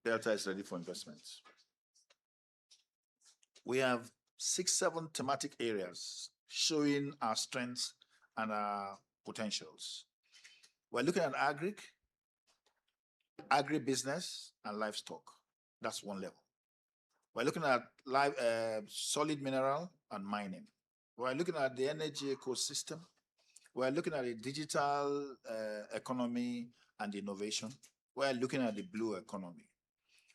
Delta is ready for investments. We have 6, 7 thematic areas showing our strengths and our potentials. We're looking at agribusiness, and livestock. That's one level. We're looking at solid mineral and mining. We're looking at the energy ecosystem. We're looking at the digital economy and innovation. We're looking at the blue economy.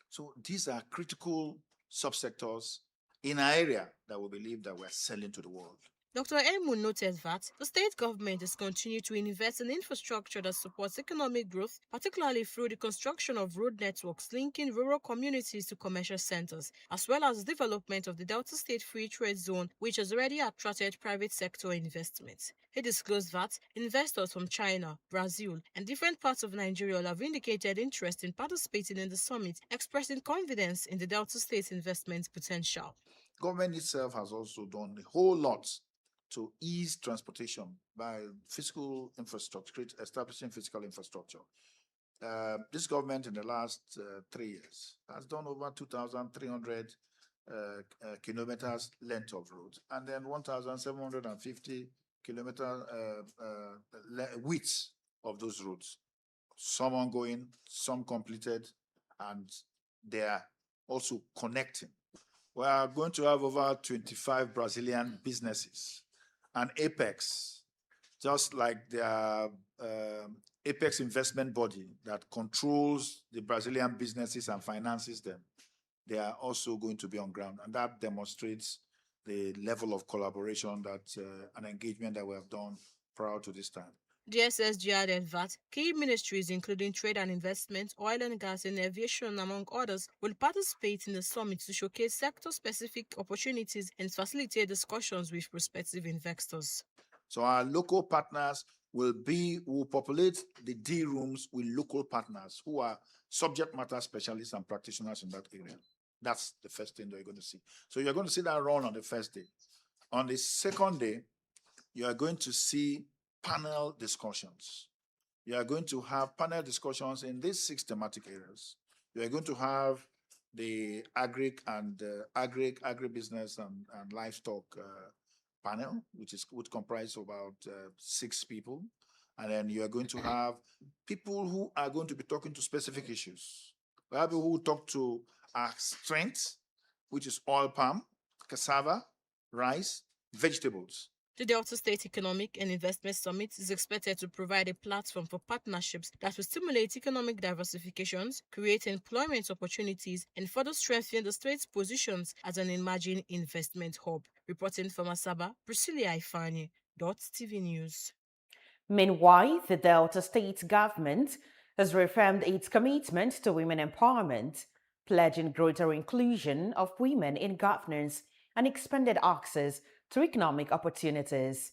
So these are critical subsectors in an area that we believe that we're selling to the world. Dr. Emu noted that the state government is continuing to invest in infrastructure that supports economic growth, particularly through the construction of road networks linking rural communities to commercial centers, as well as the development of the Delta State Free Trade Zone, which has already attracted private sector investment. He disclosed that investors from China, Brazil, and different parts of Nigeria have indicated interest in participating in the summit, expressing confidence in the Delta State's investment potential. Government itself has also done a whole lot to ease transportation by physical infrastructure, establishing physical infrastructure. This government in the last 3 years has done over 2,300 kilometers length of roads, and then 1,750 kilometer width of those roads. Some ongoing, some completed, and they are also connecting. We are going to have over 25 Brazilian businesses, and Apex, just like their Apex investment body that controls the Brazilian businesses and finances them, they are also going to be on ground. And that demonstrates the level of collaboration and engagement that we have done prior to this time. DSSG added that key ministries including trade and investment, oil and gas, and aviation, among others, will participate in the summit to showcase sector-specific opportunities and facilitate discussions with prospective investors. So our local partners will populate the D rooms with local partners who are subject matter specialists and practitioners in that area. That's the first thing that you're going to see. So you're going to see that run on the first day. On the second day, you are going to see panel discussions. You are going to have panel discussions in these 6 thematic areas. You are going to have the agribusiness and livestock panel, which would comprise about 6 people. And then you are going to have people who are going to be talking to specific issues. We have people who talk to our strengths, which is oil palm, cassava, rice, vegetables. The Delta State Economic and Investment Summit is expected to provide a platform for partnerships that will stimulate economic diversifications, create employment opportunities, and further strengthen the state's positions as an emerging investment hub. Reporting from Asaba, Priscilla Ifani, Dott TV News. Meanwhile, the Delta State government has reaffirmed its commitment to women empowerment, pledging greater inclusion of women in governance and expanded access to economic opportunities.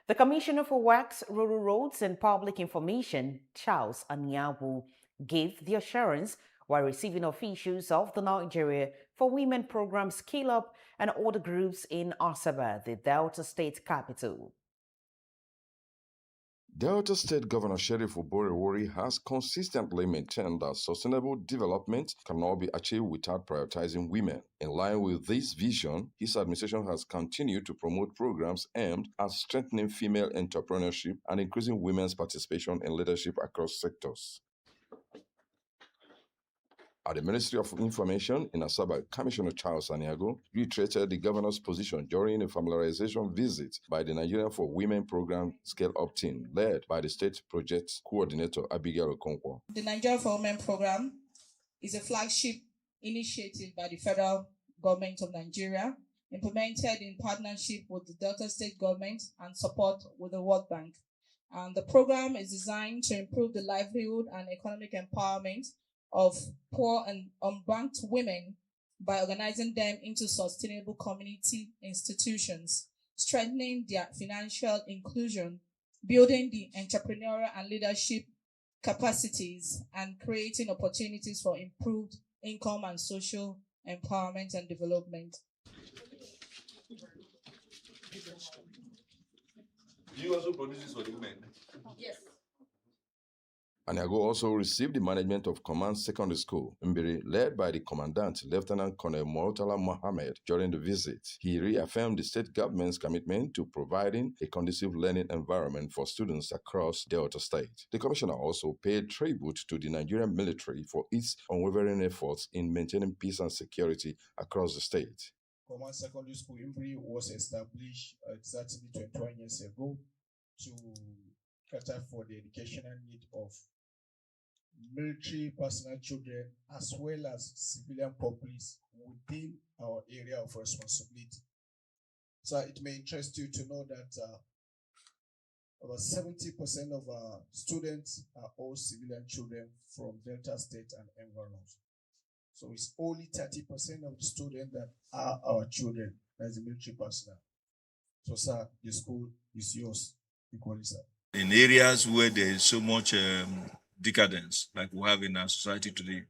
The Commissioner for Works, Rural Roads and Public Information, Charles Anyawu, gave the assurance while receiving officials of the Nigeria for Women Program Scale Up and other groups in Asaba, the Delta State capital. Delta State Governor Sheriff Oborewori has consistently maintained that sustainable development cannot be achieved without prioritizing women. In line with this vision, his administration has continued to promote programs aimed at strengthening female entrepreneurship and increasing women's participation in leadership across sectors. At the Ministry of Information in Asaba, Commissioner Charles Aniago reiterated the governor's position during a familiarization visit by the Nigerian for Women Program Scale-Up team, led by the State Project Coordinator Abigail Okonkwo. The Nigerian for Women Program is a flagship initiative by the federal government of Nigeria, implemented in partnership with the Delta State government and support with the World Bank. And the program is designed to improve the livelihood and economic empowerment of poor and unbanked women by organizing them into sustainable community institutions, strengthening their financial inclusion, building the entrepreneurial and leadership capacities, and creating opportunities for improved income and social empowerment and development. Do you also produce this for the women? Yes. Aniago also received the management of Command Secondary School, Mbiri, led by the commandant, Lieutenant Colonel Mortala Mohammed, during the visit. He reaffirmed the state government's commitment to providing a conducive learning environment for students across Delta State. The commissioner also paid tribute to the Nigerian military for its unwavering efforts in maintaining peace and security across the state. Command Secondary School Imbri was established exactly 21 years ago to cater for the educational need of military personnel children as well as civilian populace within our area of responsibility. So it may interest you to know that about 70% of our students are all civilian children from Delta State and environs. So it's only 30% of the students that are our children as the military personnel. So, sir, the school is yours equally, sir. In areas where there is so much decadence, like we have in our society today,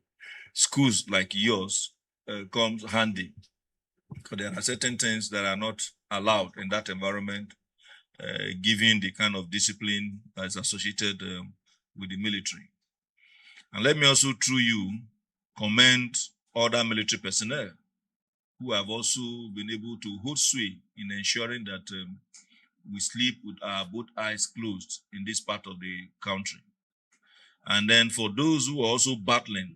schools like yours comes handy, because there are certain things that are not allowed in that environment, given the kind of discipline that is associated with the military. And let me also, through you, commend other military personnel who have also been able to hold sway in ensuring that we sleep with our both eyes closed in this part of the country. And then for those who are also battling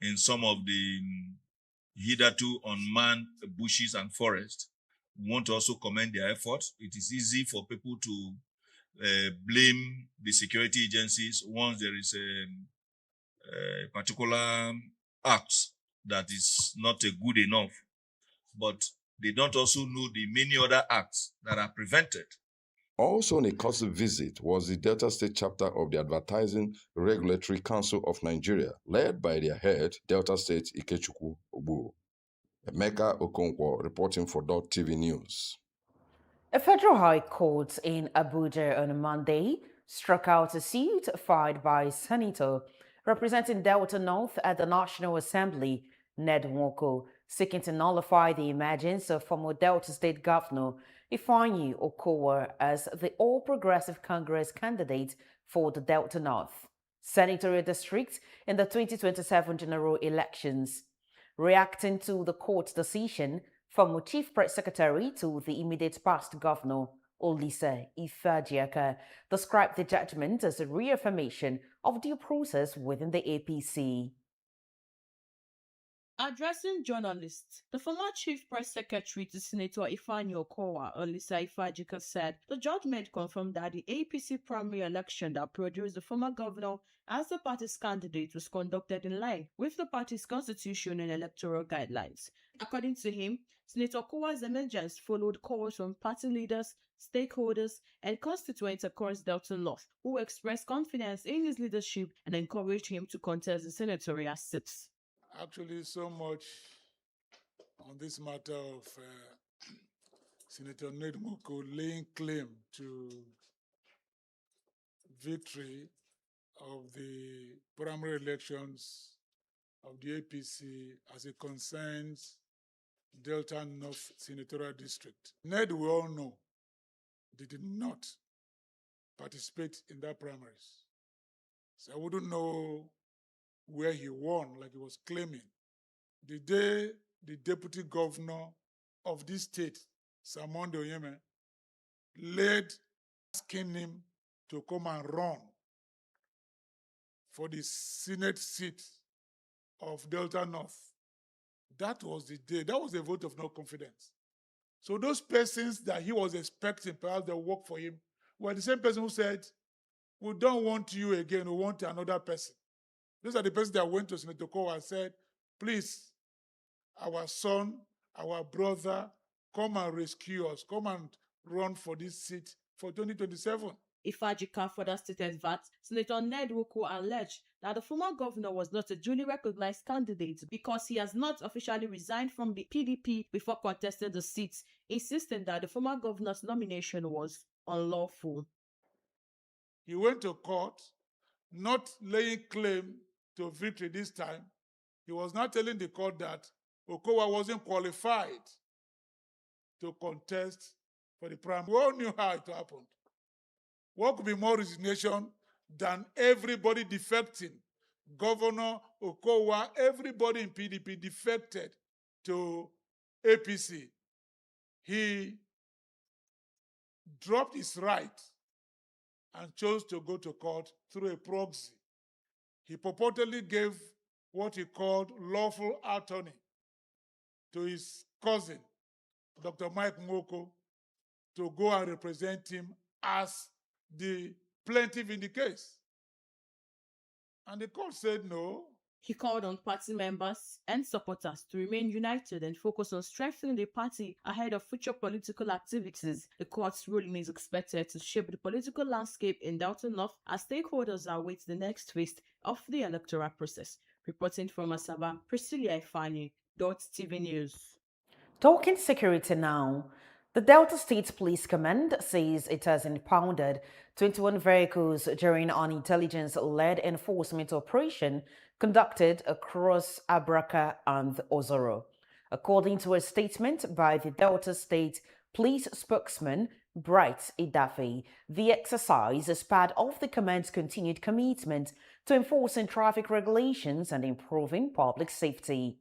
in some of the hitherto unmanned bushes and forests, we want to also commend their efforts. It is easy for people to blame the security agencies once there is a particular act that is not good enough, but they don't also know the many other acts that are prevented. Also on a courtesy visit was the Delta State chapter of the Advertising Regulatory Council of Nigeria, led by their head, Delta State Ikechukwu Ogbu. Emeka Okonkwo reporting for Dott TV News. A federal high court in Abuja on Monday struck out a suit filed by a senator representing Delta North at the National Assembly, Ned Nwoko, seeking to nullify the emergence of former Delta State Governor Ifeanyi Okowa as the All Progressive Congress candidate for the Delta North Senatorial District in the 2027 general elections. Reacting to the court's decision, former Chief Press Secretary to the immediate past governor, Olise Ife-Ajiaka, described the judgment as a reaffirmation of due process within the APC. Addressing journalists, the former Chief Press Secretary to Senator Ifeanyi Okowa, Olise Ife-Ajiaka, said the judgment confirmed that the APC primary election that produced the former governor as the party's candidate was conducted in line with the party's constitution and electoral guidelines. According to him, Senator Okowa's emergence followed calls from party leaders, stakeholders, and constituents across Delta North who expressed confidence in his leadership and encouraged him to contest the senatorial seats. Actually, so much on this matter of Senator Ned Nwoko laying claim to victory of the primary elections of the APC as it concerns Delta North Senatorial District. Ned, we all know, did not participate in that primaries. So I wouldn't know where he won, like he was claiming. The day the deputy governor of this state, Samondo Oyeme, led asking him to come and run for the Senate seat of Delta North, that was the day, that was a vote of no confidence. So those persons that he was expecting, perhaps they'll work for him, were the same person who said, we don't want you again, we want another person. Those are the persons that went to Senator Okowa and said, please, our son, our brother, come and rescue us, come and run for this seat for 2027. Ife-Ajiaka further stated that Senator Ned Nwoko alleged that the former governor was not a duly recognized candidate because he has not officially resigned from the PDP before contesting the seat, insisting that the former governor's nomination was unlawful. He went to court, not laying claim to victory this time. He was not telling the court that Okowa wasn't qualified to contest for the primary. We all knew how it happened. What could be more resignation than everybody defecting. Governor Okowa, everybody in PDP defected to APC. He dropped his right and chose to go to court through a proxy. He purportedly gave what he called lawful attorney to his cousin, Dr. Mike Moko, to go and represent him as the plaintiff in the case. And the court said no. He called on party members and supporters to remain united and focus on strengthening the party ahead of future political activities. The court's ruling is expected to shape the political landscape in Delta North as stakeholders await the next phase of the electoral process. Reporting from Asaba, Priscilla Ifani, Dott TV News. Talking security now, the Delta State Police Command says it has impounded 21 vehicles during an intelligence-led enforcement operation conducted across Abraka and Ozoro. According to a statement by the Delta State Police spokesman, Bright Idafe, the exercise is part of the command's continued commitment to enforcing traffic regulations and improving public safety.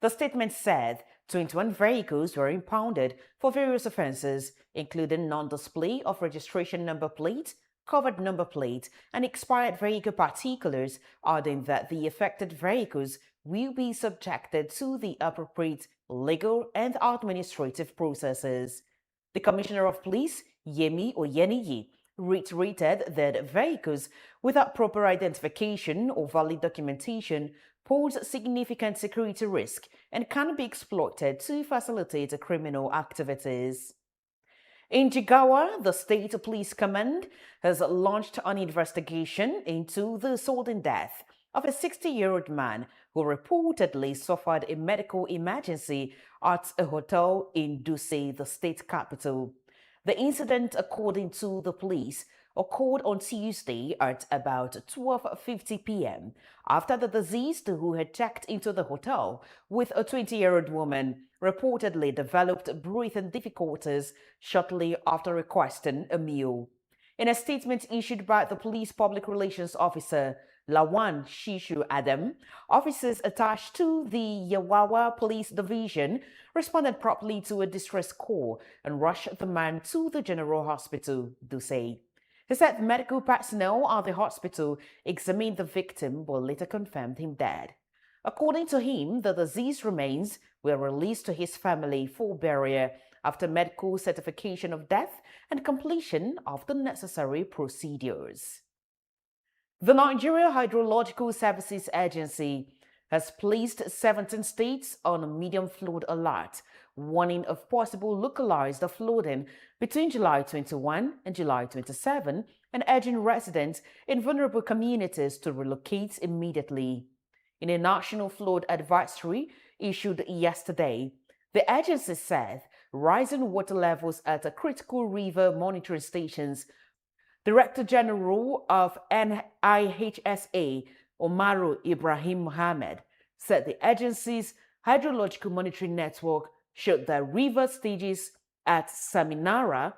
The statement said 21 vehicles were impounded for various offenses, including non-display of registration number plate, covered number plate, and expired vehicle particulars, adding that the affected vehicles will be subjected to the appropriate legal and administrative processes. The Commissioner of Police, Yemi Oyeniyi, reiterated that vehicles without proper identification or valid documentation pose significant security risk and can be exploited to facilitate criminal activities. In Jigawa, the State Police Command has launched an investigation into the sudden death of a 60-year-old man who reportedly suffered a medical emergency at a hotel in Duse, the state capital. The incident, according to the police, occurred on Tuesday at about 12:50 p.m. after the deceased, who had checked into the hotel with a 20-year-old woman, reportedly developed breathing difficulties shortly after requesting a meal. In a statement issued by the police public relations officer, Lawan Shishu Adam, officers attached to the Yawawa Police Division responded promptly to a distress call and rushed the man to the General Hospital, Dusay. He said medical personnel at the hospital examined the victim but later confirmed him dead. According to him, the deceased remains were released to his family for burial after medical certification of death and completion of the necessary procedures. The Nigeria Hydrological Services Agency has placed 17 states on a medium flood alert, warning of possible localized flooding between July 21 and July 27, and urging residents in vulnerable communities to relocate immediately. In a national flood advisory issued yesterday, the agency said rising water levels at critical river monitoring stations. Director General of NIHSA, Omaru Ibrahim Mohammed, said the agency's hydrological monitoring network showed that river stages at Saminara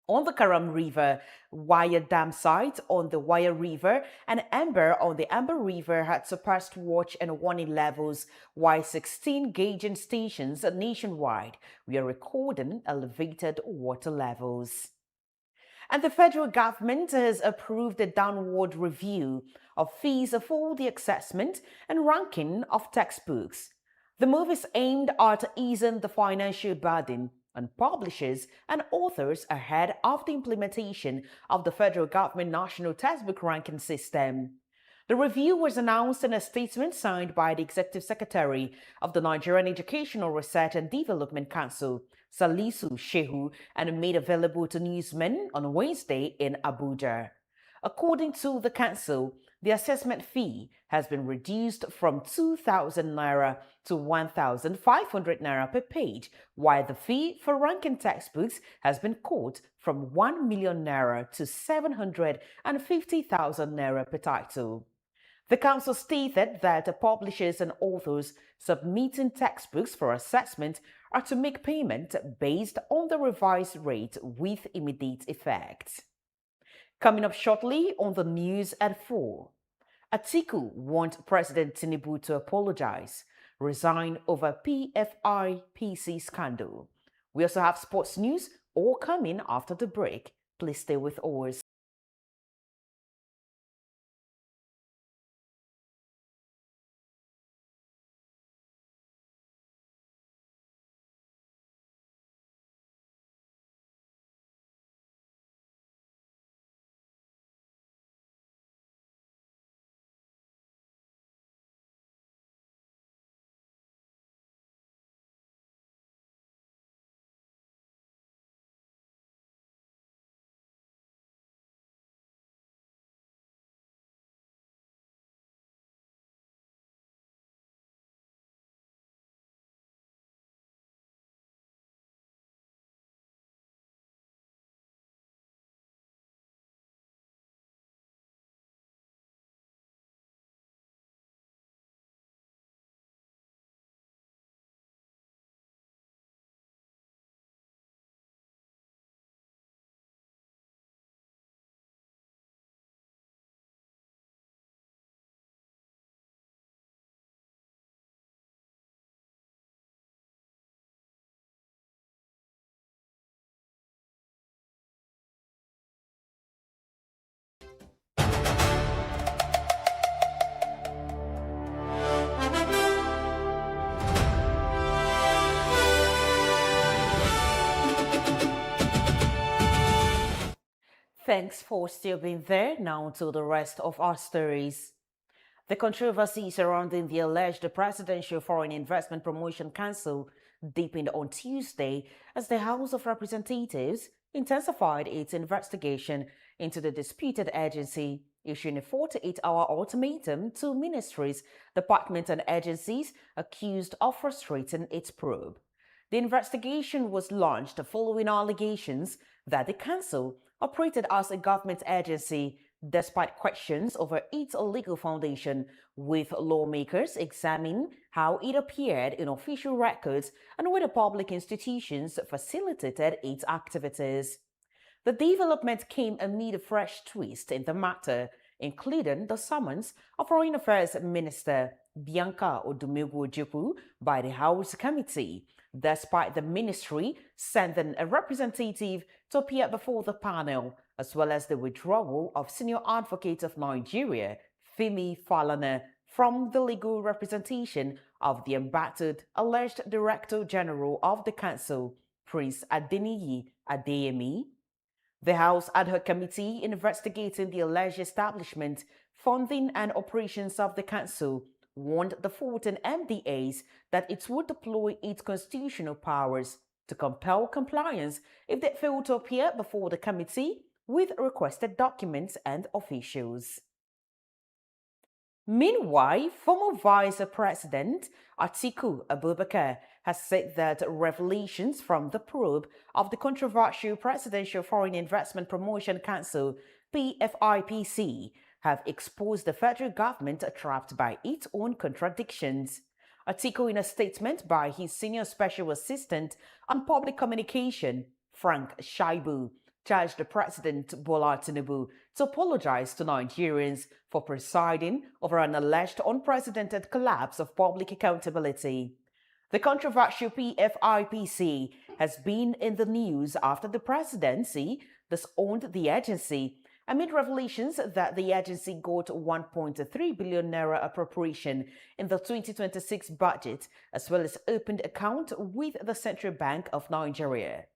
on the Karam River, Wire Dam site on the Wire River, and Amber on the Amber River had surpassed watch and warning levels, while 16 gauging stations nationwide were recording elevated water levels. And the federal government has approved a downward review of fees for the assessment and ranking of textbooks. The move is aimed at easing the financial burden on publishers and authors ahead of the implementation of the federal government national textbook ranking system. The review was announced in a statement signed by the Executive Secretary of the Nigerian Educational Research and Development Council, Salisu Shehu, and made available to newsmen on Wednesday in Abuja. According to the council, the assessment fee has been reduced from 2,000 naira to 1,500 naira per page, while the fee for ranking textbooks has been cut from 1 million naira to 750,000 naira per title. The council stated that publishers and authors submitting textbooks for assessment are to make payment based on the revised rate with immediate effect. Coming up shortly on the news at 4. Atiku wants President Tinubu to apologize, resign over PFIPC scandal. We also have sports news all coming after the break. Please stay with us. Thanks for still being there. Now to the rest of our stories. The controversy surrounding the alleged Presidential Foreign Investment Promotion Council deepened on Tuesday as the House of Representatives intensified its investigation into the disputed agency, issuing a 48-hour ultimatum to ministries, departments, and agencies accused of frustrating its probe. The investigation was launched following allegations that the council operated as a government agency despite questions over its legal foundation, with lawmakers examining how it appeared in official records and whether public institutions facilitated its activities. The development came amid a fresh twist in the matter, including the summons of Foreign Affairs Minister Bianca Odumegwu-Ojukwu by the House Committee, despite the ministry sending a representative to appear before the panel, as well as the withdrawal of Senior Advocate of Nigeria, Femi Falana, from the legal representation of the embattled alleged Director General of the Council, Prince Adeniyi Adeyemi. The House Ad Hoc Committee investigating the alleged establishment, funding, and operations of the Council warned the 14 MDAs that it would deploy its constitutional powers to compel compliance if they fail to appear before the committee with requested documents and officials. Meanwhile, former Vice President Atiku Abubakar has said that revelations from the probe of the controversial Presidential Foreign Investment Promotion Council (PFIPC) have exposed the federal government trapped by its own contradictions. Atiku, in a statement by his senior special assistant on public communication, Frank Shaibu, charged the President Bola Tinubu to apologize to Nigerians for presiding over an alleged unprecedented collapse of public accountability. The controversial PFIPC has been in the news after the presidency disowned the agency amid revelations that the agency got 1.3 billion naira appropriation in the 2026 budget, as well as opened account with the Central Bank of Nigeria.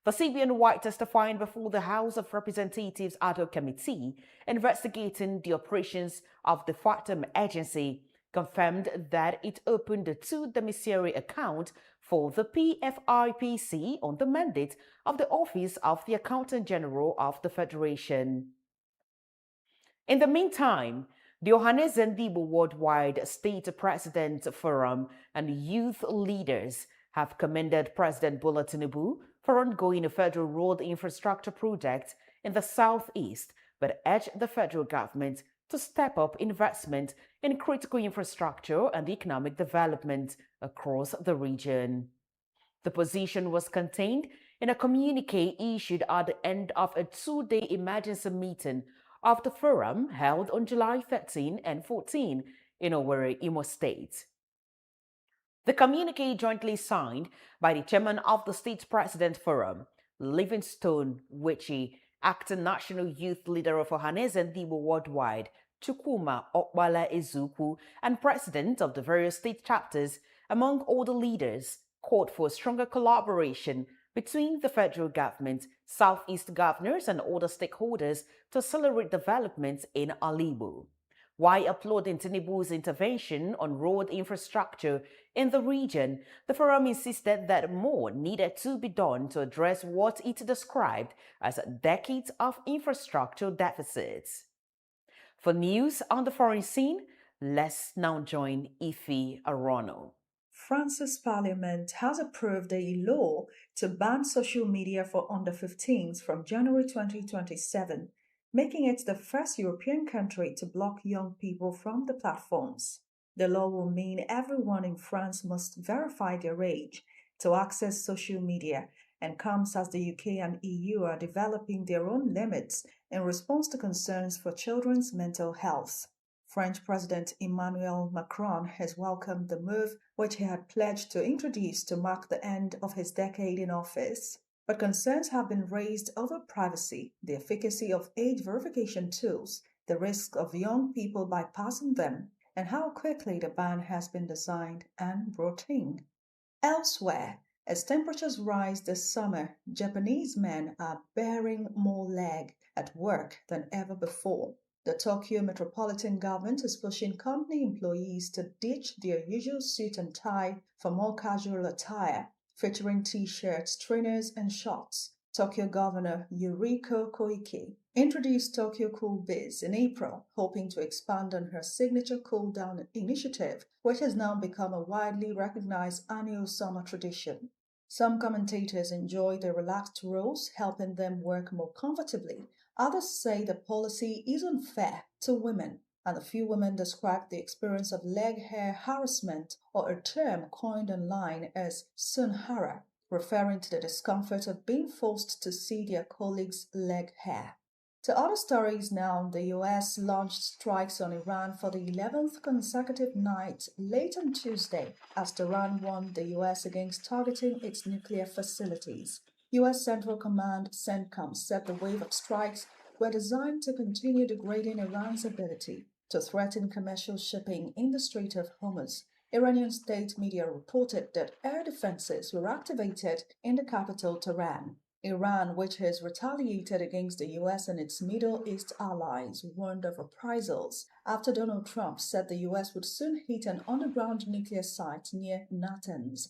The CBN White testifying before the House of Representatives Ad Hoc Committee investigating the operations of the Fatum agency confirmed that it opened a two-domiciliary account for the PFIPC on the mandate of the Office of the Accountant General of the Federation. In the meantime, the Ohanes Ndibo Worldwide State President Forum and youth leaders have commended President Bola Tinubu for ongoing a federal road infrastructure project in the southeast, but urged the federal government to step up investment in critical infrastructure and economic development across the region. The position was contained In a communique issued at the end of a two-day emergency meeting of the forum held on July 13 and 14 in Owerri, Imo State. The communique jointly signed by the chairman of the State President Forum, Livingstone Wichi, acting national youth leader of Ohanese Ndibo worldwide, Chukwuma Okbala Ezuku, and president of the various state chapters, among all the leaders, called for stronger collaboration between the federal government, Southeast governors, and other stakeholders to accelerate development in Alibu. While applauding Tinubu's intervention on road infrastructure in the region, the forum insisted that more needed to be done to address what it described as decades of infrastructure deficits. For news on the foreign scene, let's now join Ife Arono. France's parliament has approved a law to ban social media for under 15s from January 2027, making it the first European country to block young people from the platforms. The law will mean everyone in France must verify their age to access social media and comes as the UK and EU are developing their own limits in response to concerns for children's mental health. French President Emmanuel Macron has welcomed the move, which he had pledged to introduce to mark the end of his decade in office. But concerns have been raised over privacy, the efficacy of age verification tools, the risk of young people bypassing them, and how quickly the ban has been designed and brought in. Elsewhere, as temperatures rise this summer, Japanese men are bearing more leg at work than ever before. The Tokyo metropolitan government is pushing company employees to ditch their usual suit and tie for more casual attire, featuring t-shirts, trainers, and shorts. Tokyo Governor Yuriko Koike introduced Tokyo Cool Biz in April, hoping to expand on her signature cool down initiative, which has now become a widely recognized annual summer tradition. Some commentators enjoy the relaxed rules, helping them work more comfortably. Others say the policy is unfair to women, and a few women describe the experience of leg hair harassment, or a term coined online as sunhara, referring to the discomfort of being forced to see their colleagues' leg hair. To other stories now, the US launched strikes on Iran for the 11th consecutive night late on Tuesday as Tehran warned the US against targeting its nuclear facilities. US Central Command CENTCOM said the wave of strikes were designed to continue degrading Iran's ability to threaten commercial shipping in the Strait of Hormuz. Iranian state media reported that air defenses were activated in the capital, Tehran. Iran, which has retaliated against the US and its Middle East allies, warned of reprisals after Donald Trump said the US would soon hit an underground nuclear site near Natanz.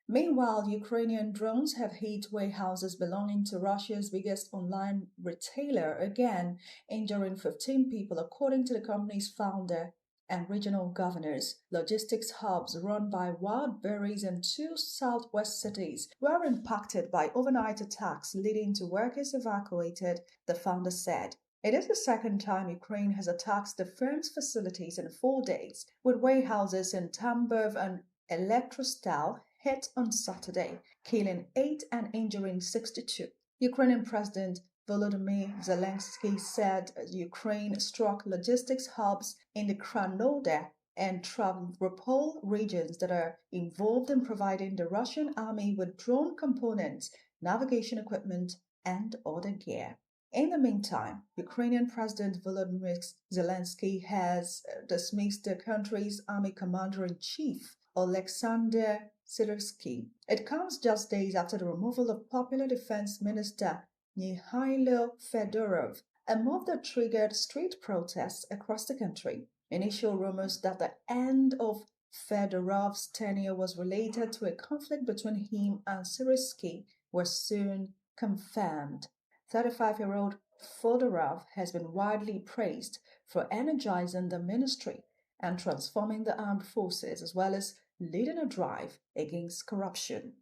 Meanwhile, Ukrainian drones have hit warehouses belonging to Russia's biggest online retailer again, injuring 15 people, according to the company's founder and regional governors. Logistics hubs run by Wildberries in two southwest cities were impacted by overnight attacks, leading to workers evacuated, the founder said. It is the second time Ukraine has attacked the firm's facilities in 4 days, with warehouses in Tambov and Elektrostal hit on Saturday, killing 8 and injuring 62. Ukrainian President Volodymyr Zelensky said Ukraine struck logistics hubs in the Krasnodar and Stavropol regions that are involved in providing the Russian army with drone components, navigation equipment, and other gear. In the meantime, Ukrainian President Volodymyr Zelensky has dismissed the country's army commander-in-chief, Alexander Syrsky. It comes just days after the removal of popular defense minister Mikhailo Fedorov, a move that triggered street protests across the country. Initial rumors that the end of Fedorov's tenure was related to a conflict between him and Syrsky were soon confirmed. 35-year-old Fedorov has been widely praised for energizing the ministry and transforming the armed forces, as well as leading a drive against corruption.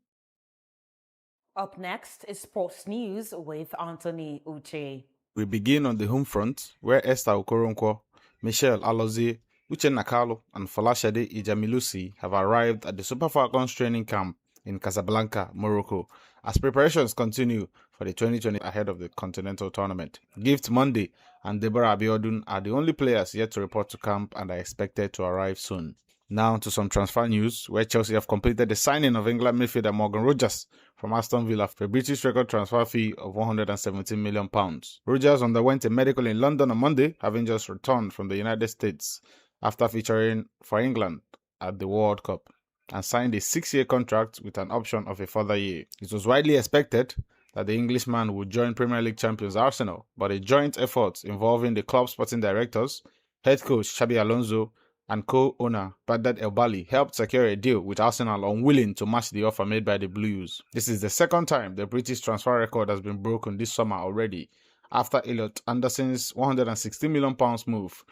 Up next is sports news with Anthony Uche. We begin on the home front, where Esther Okoronkwo, Michelle Alozie, Uchenna Kalu, and Folashade Ijamilusi have arrived at the Super Falcons training camp in Casablanca, Morocco, as preparations continue for the 2020 ahead of the Continental Tournament. Gift Monday and Deborah Abiodun are the only players yet to report to camp and are expected to arrive soon. Now to some transfer news, where Chelsea have completed the signing of England midfielder Morgan Rogers from Aston Villa for a British record transfer fee of £117 million. Rogers underwent a medical in London on Monday, having just returned from the United States after featuring for England at the World Cup, and signed a 6-year contract with an option of a further year. It was widely expected that the Englishman would join Premier League champions Arsenal, but a joint effort involving the club's sporting directors, head coach Xabi Alonso, and co-owner Baghdad El Bali helped secure a deal with Arsenal unwilling to match the offer made by the Blues. This is the second time the British transfer record has been broken this summer already, after Elliot Anderson's £160 million move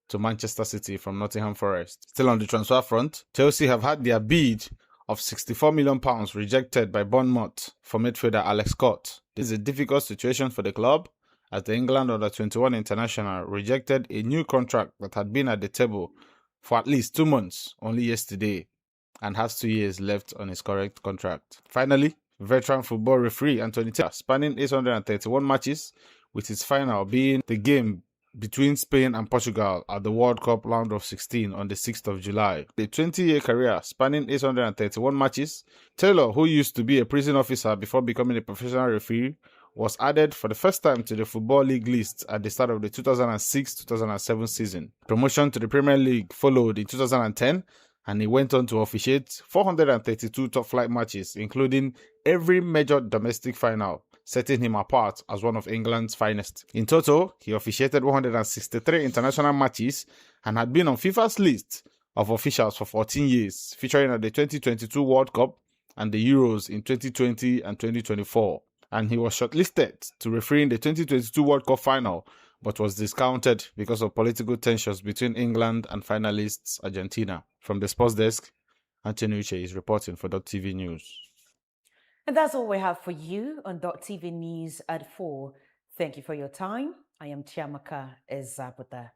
to Manchester City from Nottingham Forest. Still on the transfer front, Chelsea have had their bid of £64 million rejected by Bournemouth for midfielder Alex Scott. This is a difficult situation for the club, as the England Under-21 international rejected a new contract that had been at the table for at least 2 months only yesterday and has 2 years left on his current contract. Finally, veteran football referee Anthony Taylor, spanning 831 matches, with his final being the game between Spain and Portugal at the World Cup round of 16 on the 6th of July. A 20-year career spanning 831 matches, Taylor, who used to be a prison officer before becoming a professional referee, was added for the first time to the Football League list at the start of the 2006-2007 season. Promotion to the Premier League followed in 2010, and he went on to officiate 432 top-flight matches, including every major domestic final, setting him apart as one of England's finest. In total, he officiated 163 international matches and had been on FIFA's list of officials for 14 years, featuring at the 2022 World Cup and the Euros in 2020 and 2024. And he was shortlisted to referee in the 2022 World Cup final, but was discounted because of political tensions between England and finalists Argentina. From the sports desk, Anthony Uche is reporting for Dott TV News. And that's all we have for you on Dott TV News at 4. Thank you for your time. I am Chiamaka Ezabuta.